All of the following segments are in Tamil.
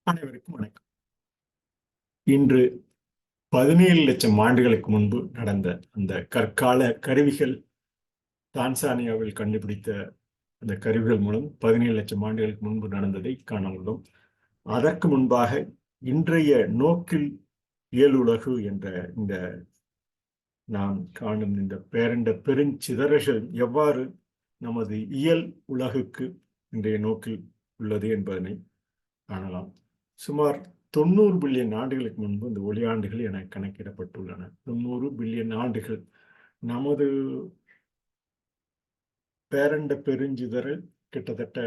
அனைவருக்கும் வணக்கம். இன்று 17 லட்சம் ஆண்டுகளுக்கு முன்பு நடந்த அந்த கற்கால கருவிகள், தான்சானியாவில் கண்டுபிடித்த அந்த கருவிகள் மூலம் 17 லட்சம் ஆண்டுகளுக்கு முன்பு நடந்ததை காண உள்ளோம். அதற்கு முன்பாக இன்றைய நோக்கில் இயலுலகு என்ற இந்த நாம் காணும் இந்த பேரண்ட பெருஞ்சிதறல்கள் எவ்வாறு நமது இயல் உலகுக்கு இன்றைய நோக்கில் உள்ளது என்பதனை காணலாம். சுமார் 90 பில்லியன் ஆண்டுகளுக்கு முன்பு இந்த ஒளியாண்டுகள் என கணக்கிடப்பட்டுள்ளன. 90 பில்லியன் ஆண்டுகள். நமது பேரண்ட பெருஞ்சிதறல் கிட்டத்தட்ட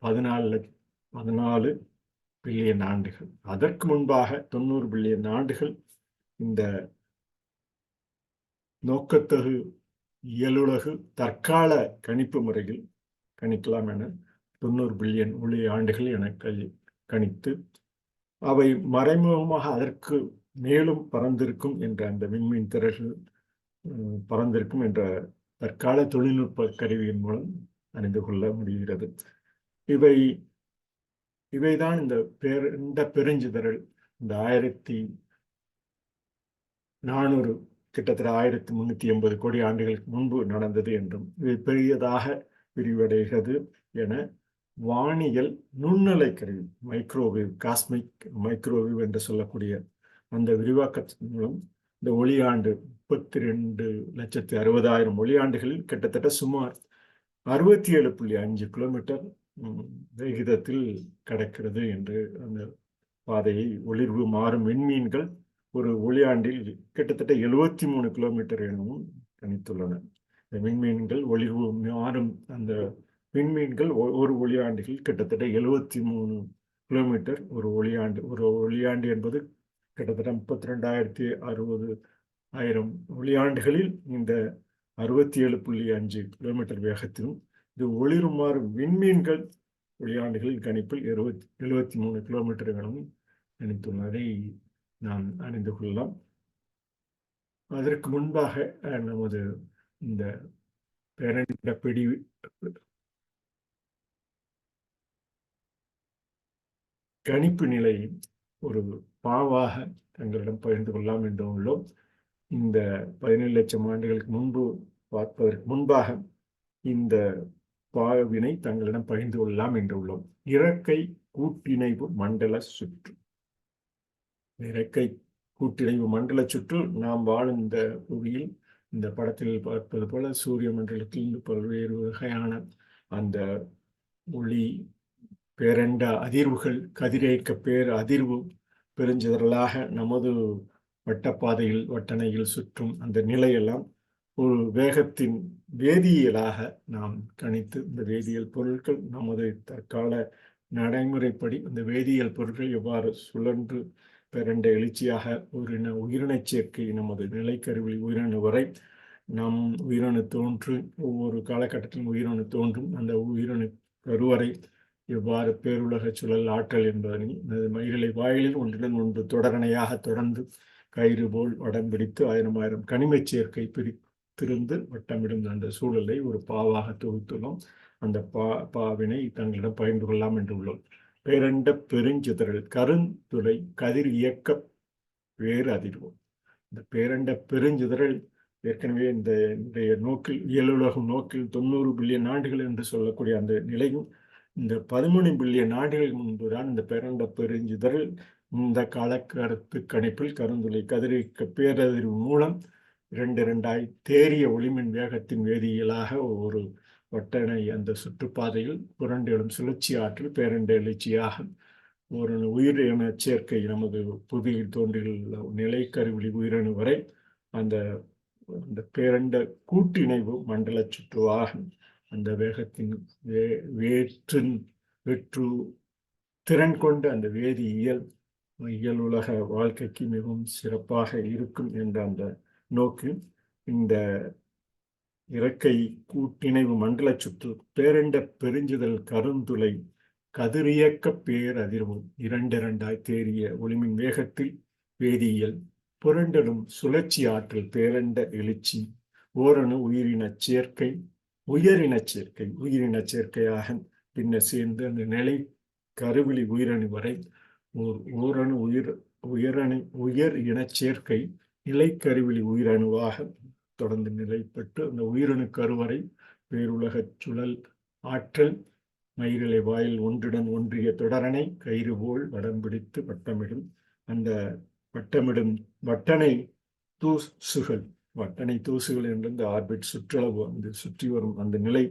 14 பில்லியன் ஆண்டுகள். அதற்கு முன்பாக 90 பில்லியன் ஆண்டுகள் இந்த நோக்கத்தகு இயலுலகு தற்கால கணிப்பு முறையில் கணிக்கலாம் என 90 பில்லியன் ஒளி ஆண்டுகள் என கணித்து அவை மறைமுகமாக அதற்கு மேலும் பறந்திருக்கும் என்ற அந்த விண்மீன் திரள்கள் பறந்திருக்கும் என்ற தற்கால தொழில்நுட்ப கருவியின் மூலம் அறிந்து கொள்ள முடிகிறது. இவைதான் இந்த பெருஞ்சிதறல் இந்த 1400 கிட்டத்தட்ட 1380 கோடி ஆண்டுகளுக்கு முன்பு நடந்தது என்றும் இது பெரியதாக விரிவடைகிறது என வானியல் நுண்ணலை கருவி மைக்ரோவேவ், காஸ்மிக் மைக்ரோவேவ் என்று சொல்லக்கூடிய அந்த விரிவாக்கத்தின் மூலம் இந்த ஒளியாண்டு 32,60,000 ஒளியாண்டுகளில் கிட்டத்தட்ட சுமார் 67.5 கிலோமீட்டர் வேகிதத்தில் கடக்கிறது என்று அந்த பாதையை ஒளிர்வு மாறும் விண்மீன்கள் ஒரு ஒளியாண்டில் கிட்டத்தட்ட 73 கிலோமீட்டர் எனவும் கணித்துள்ளன. இந்த விண்மீன்கள் ஒளிர்வு மாறும் அந்த விண்மீன்கள் ஒரு ஒளியாண்டில் கிட்டத்தட்ட 73 கிலோமீட்டர் ஒரு ஒளியாண்டு என்பது கிட்டத்தட்ட 32,60,000 ஒளியாண்டுகளில் இந்த 67.5 கிலோமீட்டர் வேகத்திலும் இது ஒளிருமாறு விண்மீன்கள் ஒளியாண்டுகளில் கணிப்பில் 73 கிலோமீட்டர் எனவும் கணித்துள்ளதை நாம் அறிந்து கொள்ளலாம். அதற்கு முன்பாக நமது இந்த பேரண்ட கணிப்பு நிலையை ஒரு பாவாக தங்களிடம் பகிர்ந்து கொள்ளலாம் என்று உள்ளோம். இந்த 17 லட்சம் ஆண்டுகளுக்கு முன்பு பார்ப்பதற்கு முன்பாக இந்த பாவினை தங்களிடம் பகிர்ந்து கொள்ளலாம் என்று உள்ளோம். இறக்கை கூட்டிணைவு மண்டல சுற்று. இறக்கை கூட்டிணைவு மண்டல சுற்று நாம் வாழும் இந்த புவியில் இந்த படத்தில் பார்ப்பது போல சூரிய மண்டலத்தில் பல்வேறு வகையான அந்த ஒளி பேரண்ட அதிர்வுகள், கதிரியக்க பேர் அதிர்வு பெருஞ்சிதறலாக நமது வட்டப்பாதையில் வட்டணையில் சுற்றும் அந்த நிலையெல்லாம் ஒரு வேகத்தின் வேதியியலாக நாம் கணித்து இந்த வேதியியல் பொருட்கள் நமது தற்கால நடைமுறைப்படி அந்த வேதியியல் பொருட்கள் எவ்வாறு சுழன்று பேரண்ட எழுச்சியாக உயிரின சேர்க்கை நமது நிலைக்கருவில் உயிரணு வரை நம் உயிரணு தோன்றும் ஒவ்வொரு காலகட்டத்திலும் உயிரணு தோன்றும் அந்த உயிரணு கருவறை எவ்வாறு பேருலக சுழல் ஆற்றல் என்பதனை மயிலை வாயிலில் ஒன்றுடன் ஒன்று தொடரணையாக தொடர்ந்து கயிறு போல் வடம் பிடித்து 1000 கனிமச் சேர்க்கை பிரித்திருந்து வட்டமிடும் அந்த சூழலை ஒரு பாவாக தொகுத்துள்ளோம். அந்த பாவினை தங்களிடம் பகிர்ந்து கொள்ளலாம் என்று உள்ளோம். பேரண்ட பெருஞ்சிதறல் கருந்துளை கதிர் இயக்க வேறு அதிர்வு. இந்த பேரண்ட பெருஞ்சிதறல் ஏற்கனவே இன்றைய நோக்கில் இயலுலகம் நோக்கில் 90 பில்லியன் ஆண்டுகள் என்று சொல்லக்கூடிய அந்த நிலையும் இந்த 13 பில்லியன் ஆண்டுகளுக்கு முன்புதான் இந்த பேரண்ட பெருஞ்சிதறல் இந்த காலக்கருத்து கணிப்பில் கருந்துளை கதிரியக்க பேரதிர்வு மூலம் 2 தேறிய ஒளிமின் வேகத்தின் வேதியியலாக ஒரு வட்டணை அந்த சுற்றுப்பாதையில் புரண்டு எழும் சுழற்சி ஆற்றல் பேரண்ட எழுச்சியாக ஒரு உயிரின சேர்க்கை நமது புவியில் தோன்றியுள்ள நிலைக்கருவிலி உயிரணு வரை அந்த பேரண்ட கூட்டிணைவு மண்டல சுற்றுவாக அந்த வேகத்தின் வெற்று திறன் கொண்ட அந்த இயல் உலக வாழ்க்கைக்கு மிகவும் சிறப்பாக இருக்கும் என்ற அந்த நோக்கில் இந்த இறக்கை கூட்டிணைவு மண்டல சுற்று பேரண்ட பெருஞ்சிதல் கருந்துளை கதிரியக்க பேரதிர்வு 2 தேறிய ஒளிமின் வேகத்தில் வேதியியல் புரண்டலும் சுழற்சி ஆற்றல் பேரண்ட எழுச்சி ஓரணு உயிரின சேர்க்கையாக பின்னர் சேர்ந்து அந்த நிலை கருவிழி உயிரணு வரை ஓரணு உயர் இனச் சேர்க்கை நிலை கருவிழி உயிரணுவாக தொடர்ந்து நிலை பெற்று அந்த உயிரணு கருவறை பேருலகச் சுழல் ஆற்றல் மயிரிலை வாயில் ஒன்றுடன் ஒன்றிய தொடரணை கயிறு போல் வடம் பிடித்து வட்டமிடும் அந்த வட்டமிடும் வட்டனை தூசுகள் என்ற இந்த ஆர்பிட் சுற்றளவு அந்த சுற்றி வரும் அந்த நிலை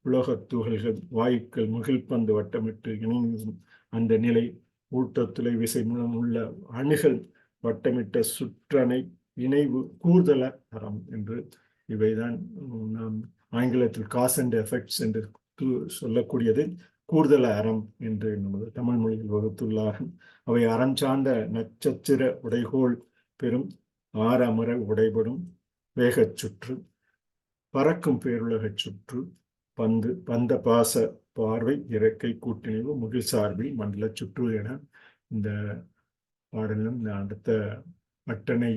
உலோகத் துகள்கள் வாயுக்கள் முகில்பந்து வட்டமிட்டு இணையும் அந்த நிலை ஊட்டத்துளை விசை மூலம் உள்ள அணுகள் வட்டமிட்ட சுற்றனை இணைவு கூர்தல அறம் என்று இவைதான் நாம் ஆங்கிலத்தில் காஸ் அண்ட் எஃபெக்ட்ஸ் என்று சொல்லக்கூடியது கூர்தல அறம் என்று நமது தமிழ் மொழியில் வகுத்துள்ளார்கள். அவை அறம் சார்ந்த நட்சத்திர உடைகோள் பெரும் ஆரமர உடைபடும் வேகச் சுற்று பறக்கும் பேருலகச் சுற்று பந்த பாச பார்வை இறக்கை கூட்டிணைவு முகில் சார்பில் மண்டல சுற்று என இந்த பாடலும் அடுத்த வட்டனை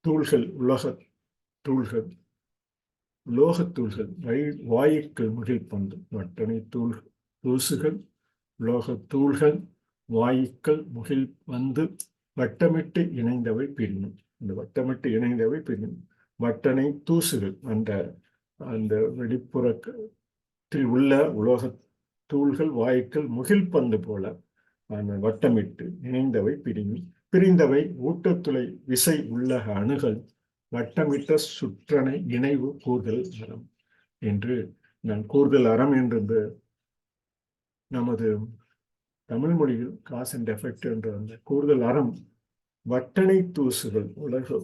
தூள்கள் உலோகத் தூள்கள் வாயுக்கள் முகில் பந்து வட்டனை தூசுகள் உலோகத் தூள்கள் வாயுக்கள் முகில் பந்து வட்டமிட்டு இணைந்தவை பிரியும். இந்த வட்டமிட்டு இணைந்தவை பிரியும். வட்டனை தூசுகள் அந்த வெளிப்புறத்தில் உள்ள உலோகத் தூள்கள் வாயுக்கள் முகில் பந்து போல அந்த வட்டமிட்டு இணைந்தவை பிரிந்தவை ஊட்டத்துளை விசை உள்ள அணுகள் வட்டமிட்ட சுற்றனை இணைவு கூர்தல் அறம் என்று நான் கூர்தல் அறம் என்று நமது தமிழ் மொழியில் காஸ் அண்ட் எஃபெக்ட் என்ற அந்த கூர்தல் அறம் வட்டனை தூசுகள்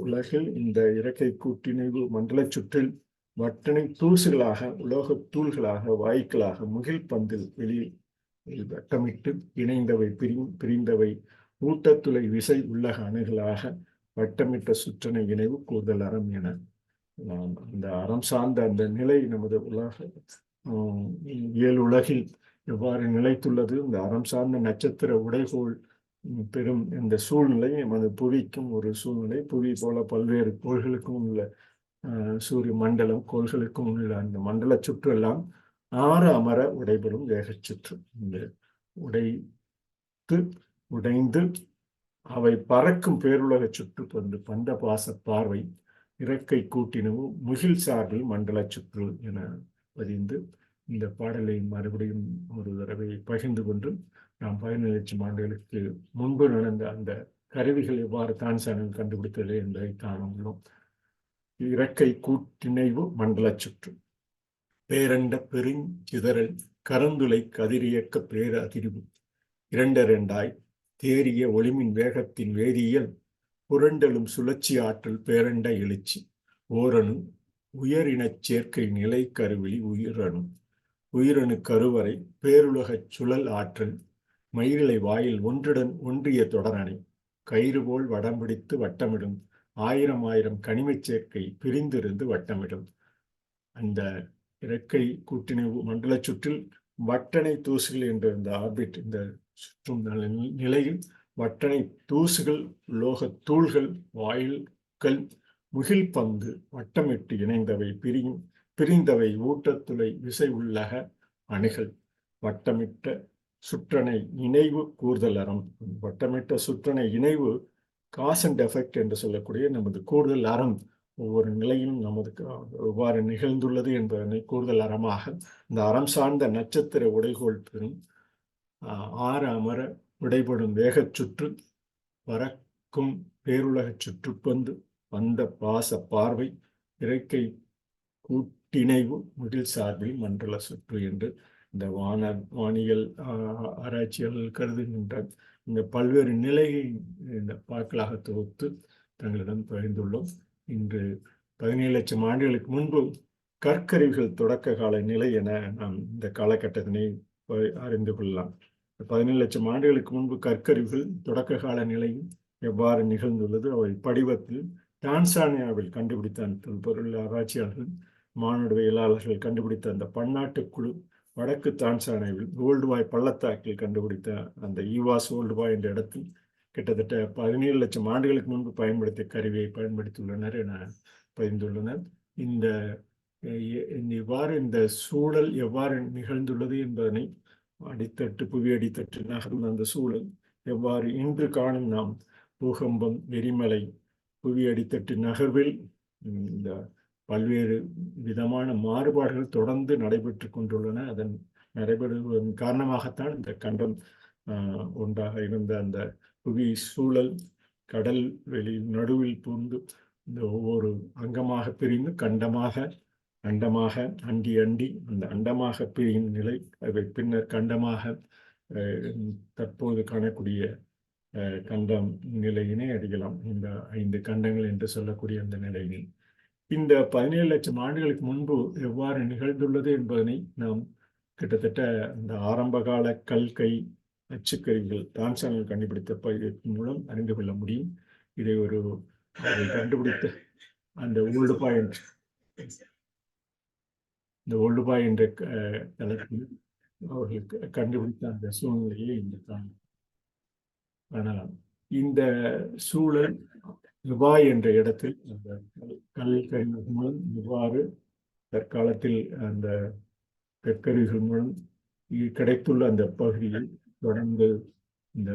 உலகில் இந்த இறக்கை கூட்டிணைவு மண்டல சுற்றில் வட்டனை தூசுகளாக உலோகத் தூள்களாக வாயுக்களாக முகில் பந்தில் வெளியில் வட்டமிட்டு இணைந்தவை பிரிந்தவை ஊட்டத்துளை விசை உள்ளக அணுகளாக வட்டமிட்ட சுற்றனை இணைவு கூர்தல் அறம் என அந்த அறம் சார்ந்த அந்த நிலை நமது உலகில் எவ்வாறு நிலைத்துள்ளது, இந்த அறம் சார்ந்த நட்சத்திர உடைகோள் பெரும் இந்த சூழ்நிலை நமது புவிக்கும் ஒரு சூழ்நிலை. புவி போல பல்வேறு கோள்களுக்கும் உள்ள சூரிய மண்டலம் கோள்களுக்கும் உள்ள அந்த மண்டல சுற்று எல்லாம் ஆறு அமர உடைபெறும் வேகச் சுற்று. இந்த உடைந்து அவை பறக்கும் பேருலக சுற்று பந்த பாச பார்வை இறக்கை கூட்டினவு முகில் சார்பில் மண்டல சுற்று என பதிந்து இந்த பாடலை மறுபடியும் ஒரு தடவை பகிர்ந்து கொண்டு நாம் 17 லட்சம் ஆண்டுகளுக்கு முன்பு நடந்த அந்த கருவிகள் எவ்வாறு தான்சானில் கண்டுபிடித்தது என்பதை காண உள்ளோம். இறக்கை கூட்டிணைவு மண்டல சுற்று பேரண்ட பெருஞ்சிதறல் கருந்துளை கதிரியக்க பேர அதிர்வு இரண்டாய் தேறிய ஒளிமின் வேகத்தின் வேதியியல் புரண்டலும் சுழற்சி ஆற்றல் பேரண்ட எழுச்சி ஓரணு உயரினச் சேர்க்கை நிலை கருவிழி உயிரணு கருவறை பேருலகச் சுழல் ஆற்றல் மயிரிலை வாயில் ஒன்றுடன் ஒன்றிய தொடரணை கயிறு போல் வடம் பிடித்து வட்டமிடும் ஆயிரம் கனிமச் சேர்க்கை பிரிந்திருந்து வட்டமிடும். அந்த இறக்கை கூட்டிணைவு மண்டல சுற்றில் வட்டனை தூசுகள் என்ற இந்த ஆர்பிட் இந்த சுற்றும் நிலையில் வட்டனை தூசுகள் உலோகத் தூள்கள் வாயில்கள் முகில் பந்து வட்டமிட்டு இணைந்தவை பிரிந்தவை ஊட்டத்துளை விசை உள்ளக அணுகள் வட்டமிட்ட சுற்றனை இணைவு கூர்தல் அறம். வட்டமிட்ட சுற்றனை இணைவு காஸ் அண்ட் எஃபெக்ட் என்று சொல்லக்கூடிய நமது கூர்தல் அறம் ஒவ்வொரு நிலையிலும் நமது எவ்வாறு நிகழ்ந்துள்ளது என்பதனை கூர்தல் அறமாக இந்த அறம் சார்ந்த நட்சத்திர உடைகோள் பெறும் ஆறு அமர விடைபடும் வேகச் சுற்று பறக்கும் பேருலகச் சுற்றுப்பந்து வந்த பாச பார்வை இறக்கை கூட்டிணைவு முகில் சார்பில் மண்டல சுற்று என்று இந்த வானியல் ஆராய்ச்சியாளர்கள் கருதுகின்ற இந்த பல்வேறு நிலையை இந்த பாக்களாக தொகுத்து தங்களிடம் பகிர்ந்துள்ளோம். இன்று 17 லட்சம் ஆண்டுகளுக்கு முன்பு கற்கருவிகள் தொடக்க கால நிலை என நாம் இந்த காலகட்டத்தினை அறிந்து கொள்ளலாம். 17 லட்சம் ஆண்டுகளுக்கு முன்பு கற்கருவிகள் தொடக்க கால நிலையும் எவ்வாறு நிகழ்ந்துள்ளது, அவை படிவத்தில் டான்சானியாவில் கண்டுபிடித்த தொல்பொருள் ஆராய்ச்சியாளர்கள் மானுடவியலாளர்கள் கண்டுபிடித்த அந்த பன்னாட்டு குழு வடக்கு தான்சானியாவில் ஓல்டுவாய் பள்ளத்தாக்கில் கண்டுபிடித்த அந்த ஈவாஸ் ஓல்டுவாய் என்ற இடத்தில் கிட்டத்தட்ட 17 லட்சம் ஆண்டுகளுக்கு முன்பு பயன்படுத்திய கருவியை பயன்படுத்தியுள்ளனர் என பகிர்ந்துள்ளனர். இவ்வாறு இந்த சூழல் எவ்வாறு நிகழ்ந்துள்ளது என்பதனை அடித்தட்டு புவி அடித்தட்டு நகர்ந்த அந்த சூழல் எவ்வாறு இன்று காணும் நாம் பூகம்பம், எரிமலை, புவி அடித்தட்டு நகர்வில் இந்த பல்வேறு விதமான மாறுபாடுகள் தொடர்ந்து நடைபெற்று கொண்டுள்ளன. அதன் நடைபெறுவதன் காரணமாகத்தான் இந்த கண்டம் ஒன்றாக இருந்த அந்த புவி சூழல் கடல் வெளி நடுவில் புகுந்து இந்த ஒவ்வொரு அங்கமாக பிரிந்து அண்டமாக அண்டி அந்த அண்டமாக பிரியும் நிலை, அதை பின்னர் கண்டமாக தற்போது காணக்கூடிய கண்டம் நிலையினை அடையலாம். இந்த 5 கண்டங்கள் என்று சொல்லக்கூடிய அந்த நிலையில் இந்த 17 லட்சம் ஆண்டுகளுக்கு முன்பு எவ்வாறு நிகழ்ந்துள்ளது என்பதனை நாம் கிட்டத்தட்ட இந்த ஆரம்பகால கல்கை அச்சுக்கருவிகள் டான்சானல் கண்டுபிடித்த பயிற்சி மூலம் அறிந்து கொள்ள முடியும். இதை கண்டுபிடித்த அந்த ஓல்டு பாய் என்ற தளத்தில் அவர்களுக்கு கண்டுபிடித்த அந்த சூழ்நிலையை இங்கு காணலாம். இந்த சூழல் துபாய் என்ற இடத்தில் அந்த கல்கருவிகள் மூலம் இவ்வாறு தற்காலத்தில் அந்த கற்கருவிகள் மூலம் கிடைத்துள்ள அந்த பகுதியில் தொடர்ந்து இந்த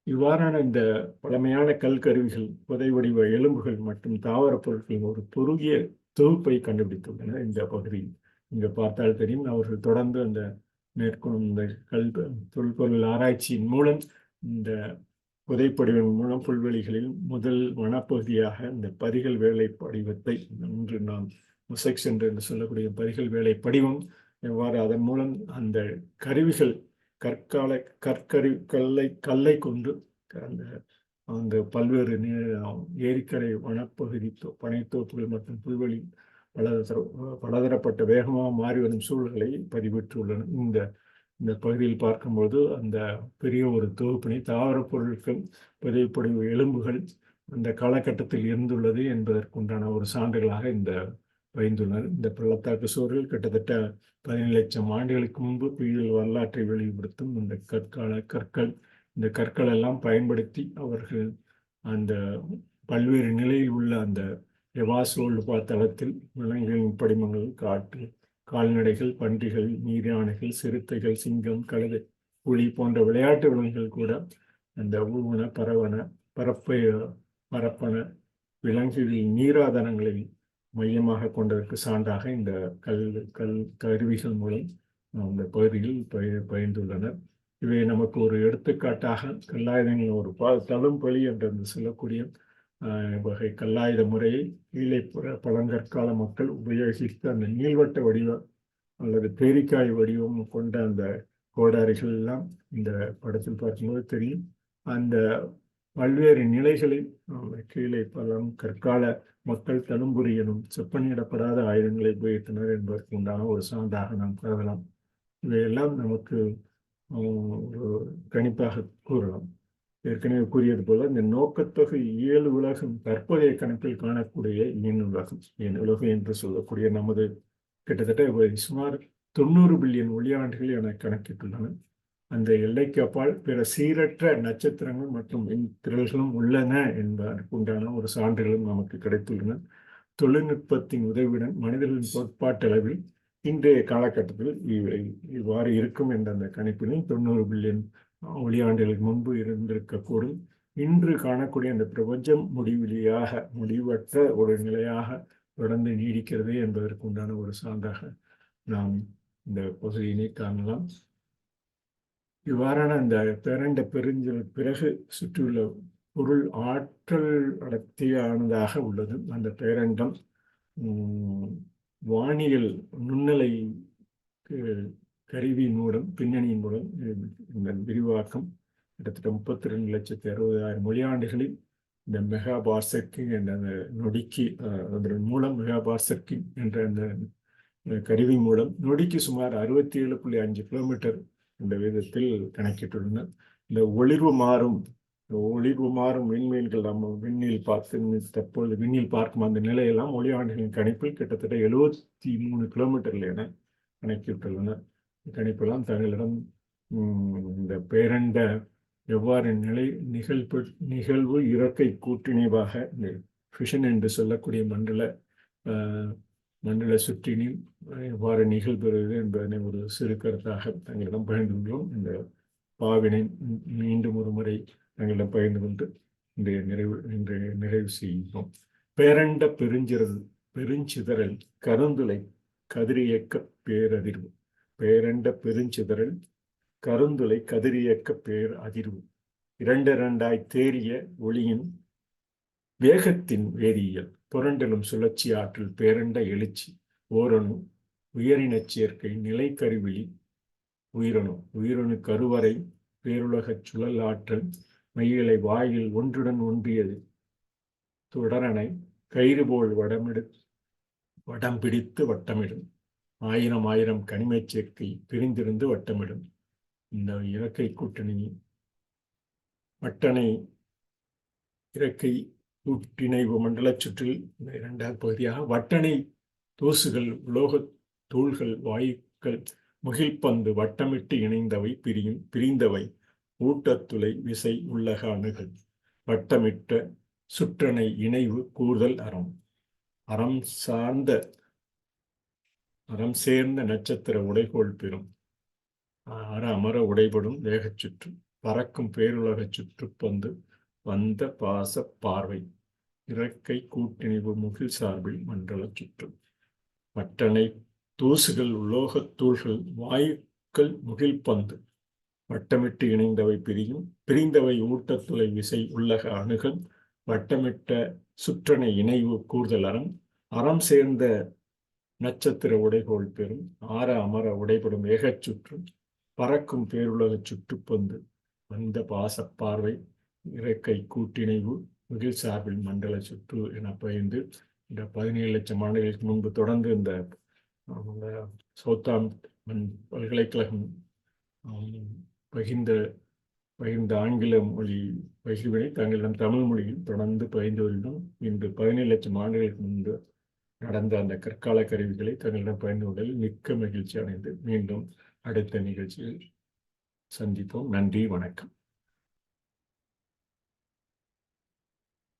இவ்வாறான இந்த பழமையான கல்கருவிகள், புதை வடிவ எலும்புகள் மற்றும் தாவர பொருட்களின் ஒரு குறுகிய தொகுப்பை கண்டுபிடித்துள்ளனர். இந்த பகுதியில் இங்கு பார்த்தால் தெரியும். அவர்கள் தொடர்ந்து அந்த மேற்கொள்ளும் இந்த தொல்பொருள் ஆராய்ச்சியின் மூலம் இந்த புதைப்படிவம் மூலம் புல்வெளிகளில் முதல் வனப்பகுதியாக இந்த பரிகள் வேலை படிவத்தை இன்று நாம் முசைக்ஸ் என்று சொல்லக்கூடிய பரிகள் வேலை படிவம் எவ்வாறு அதன் மூலம் அந்த கருவிகள் கல்லை கொண்டு அந்த பல்வேறு ஏரிக்கரை வனப்பகுதி பனைத்தோப்புகள் மற்றும் புல்வெளி பலதரப்பட்ட வேகமாக மாறி வரும் சூழல்களை பதிவிட்டுள்ளன. இந்த பகுதியில் பார்க்கும்போது அந்த பெரிய ஒரு தொகுப்பினை தாவர பொருட்கள், புதைப்படிவ எலும்புகள் அந்த காலகட்டத்தில் இருந்துள்ளது என்பதற்குண்டான ஒரு சான்றுகளாக இந்த பயந்துள்ளனர். இந்த பள்ளத்தாக்கு சுவர்கள் கிட்டத்தட்ட 17 லட்சம் ஆண்டுகளுக்கு முன்பு புயல் வரலாற்றை வெளிப்படுத்தும் இந்த கற்கள். இந்த கற்கள் எல்லாம் பயன்படுத்தி அவர்கள் அந்த பல்வேறு நிலையில் உள்ள அந்த எவாசோல்பா தளத்தில் விலங்குகளின் படிமங்கள், கால்நடைகள், பன்றிகள், நீர்யானைகள், சிறுத்தைகள், சிங்கம், கழுதை, புலி போன்ற விளையாட்டு விலங்குகள் கூட அந்த ஊவன பரப்பன விலங்குகளின் நீராதாரங்களை மையமாக கொண்டதற்கு சான்றாக இந்த கருவிகள் மூலம் அந்த பகுதியில் பயிர்ந்துள்ளனர். இவை நமக்கு ஒரு எடுத்துக்காட்டாக கல்லாயுதங்கள் ஒரு தழும்பலி என்று சொல்லக்கூடிய வகை கல்லாயுத முறையை கீழே பழங்கற்கால மக்கள் உபயோகித்து அந்த நீள்வட்ட வடிவம் அல்லது பேரிக்காய் வடிவம் கொண்ட அந்த கோடாரிகள் எல்லாம் இந்த படத்தில் பார்க்கும்போது தெரியும். அந்த பல்வேறு நிலைகளில் கீழே கற்கால மக்கள் தழும்புரி எனும் செப்பனிடப்படாத ஆயுதங்களை உபயோகித்தனர் என்பதற்கு உண்டான ஒரு சான்றாக நாம் கருதலாம். இவையெல்லாம் நமக்கு ஒரு கணிப்பாக கூறலாம். ஏற்கனவே கூறியது போல இந்த நோக்கத்தொகை 7 உலகம் தற்போதைய கணக்கில் காணக்கூடிய எண் உலகம் என்று சொல்லக்கூடிய நமது கிட்டத்தட்ட சுமார் 90 பில்லியன் ஒளியாண்டுகள் என கணக்கிட்டுள்ளன. அந்த எல்லைக்கு அப்பால் பிற சீரற்ற நட்சத்திரங்கள் மற்றும் திரள்களும் உள்ளன என்பதற்கு உண்டான ஒரு சான்றுகளும் நமக்கு கிடைத்துள்ளன. தொழில்நுட்பத்தின் உதவியுடன் மனிதர்களின் கோட்பாட்டளவில் இன்றைய காலகட்டத்தில் இவ்வாறு இருக்கும் என்ற அந்த கணிப்பிலும் 90 பில்லியன் ஒளியாண்டுகளுக்கு முன்பு இருந்திருக்கக்கூடும். இன்று காணக்கூடிய அந்த பிரபஞ்சம் முடிவற்ற ஒரு நிலையாக தொடர்ந்து நீடிக்கிறது என்பதற்கு உண்டான ஒரு சான்றாக நாம் இந்த பகுதியினை காணலாம். இவ்வாறான அந்த பேரண்ட பிறகு சுற்றியுள்ள பொருள் ஆற்றல் அடர்த்தியானதாக உள்ளது. அந்த பேரண்டம் வானியல் நுண்ணலை கருவியின் மூலம் பின்னணியின் மூலம் இந்த விரிவாக்கம் கிட்டத்தட்ட 32,60,000 ஒளியாண்டுகளில் இந்த மெகா பார்செக்கிங் என்ற அந்த நொடிக்கு அதன் மூலம் மெகா பார்செக்கிங் என்ற அந்த கருவி மூலம் நொடிக்கு சுமார் 67.5 கிலோமீட்டர் என்ற விதத்தில் கணக்கிட்டுள்ளனர். இந்த ஒளிர்வு மாறும் விண்மீன்கள் நம்ம தற்போது விண்ணில் பார்க்கும் அந்த நிலையெல்லாம் ஒளியாண்டுகளின் கணிப்பில் கிட்டத்தட்ட 73 கிலோமீட்டர்கள் என கணக்கிட்டுள்ளனர். கணிப்பெல்லாம் தங்களிடம் இந்த பேரண்ட எவ்வாறு நிகழ்வு இறக்கை கூட்டிணைவாக ஃபிஷன் என்று சொல்லக்கூடிய மண்டல மண்டல சுற்றினில் எவ்வாறு நிகழ்பெறுவது என்பதனை ஒரு சிறு கருத்தாக தங்களிடம் பகிர்ந்து கொள்வோம். இந்த பாவினை மீண்டும் ஒரு முறை தங்களிடம் பகிர்ந்து கொண்டு இன்றைய நிறைவு செய்கிறோம். பேரண்ட பெருஞ்சிதறல் கருந்துளை கதிரியக்க பேரதிர்வு. பேரண்ட பெருஞ்சிதறல் கருந்துளை கதிரியக்க பேர் அதிர்வு. இரண்டாய் தேறிய ஒளியின் வேகத்தின் வேதியியல். புரண்டலும் சுழற்சி ஆற்றல் பேரண்ட எழுச்சி. ஓரணு உயிரினச் சேர்க்கை நிலைக்கருவிழி உயிரணு. உயிரணு கருவறை பேருலகச் சுழல் ஆற்றல் மையலை வாயில் ஒன்றுடன் ஒன்றியது தொடரனை கயிறு போல் வடம் பிடித்து வட்டமிடும். ஆயிரம் கனிமச் சேர்க்கை பிரிந்திருந்து வட்டமிடும். இந்த இறக்கை கூட்டணி வட்டனை இறக்கை கூட்டிணைவு மண்டல சுற்றில் இந்த இரண்டாவது பகுதியாக வட்டனை தூசுகள் உலோகத் தூள்கள் வாயுக்கள் முகில்பந்து வட்டமிட்டு இணைந்தவை பிரிந்தவை ஊட்டத்துளை விசை உள்ளக அணுகள். வட்டமிட்ட சுற்றனை இணைவு கூறுதல் அறம். அறம் சேர்ந்த நட்சத்திர உடைகோள் பெறும். அமர உடைபடும் வேகச் சுற்று. பறக்கும் பேருலக சுற்றுப்பந்து வந்த பாச பார்வை. இறக்கை கூட்டிணைவு முகில் சார்பில் மண்டல சுற்று. வட்டனை தூசுகள் உலோகத் தூள்கள் வாயுக்கள் முகில்பந்து வட்டமிட்டு இணைந்தவை பிரிந்தவை ஊட்டத்துளை விசை உள்ளக அணுகள். வட்டமிட்ட சுற்றனை இணைவு கூறுதல் அறம் சேர்ந்த நட்சத்திர உடைகோள் பெறும். அமர உடைபடும் வேகச் சுற்று. பறக்கும் பேருலக சுற்றுப்பந்து வந்த பாசப்பார்வை. இறக்கை கூட்டிணைவு முகில் சார்பில் மண்டல சுற்று என பகிர்ந்து இந்த 17 லட்சம் ஆண்டுகளுக்கு முன்பு தொடர்ந்து இந்த சவுத்தாம்ப்டன் பல்கலைக்கழகம் பகிர்ந்த ஆங்கில மொழி பகிர்வினை தங்களிடம் தமிழ் மொழியில் தொடர்ந்து பகிர்ந்து வருகிறோம். இன்று 17 லட்சம் ஆண்டுகளுக்கு முன்பு நடந்த அந்த கற்கால கருவிகளை தங்களிடம் பகிர்ந்து கொண்டதில் மிக்க மகிழ்ச்சி அடைந்து மீண்டும் அடுத்த நிகழ்ச்சியில் சந்திப்போம். நன்றி, வணக்கம்.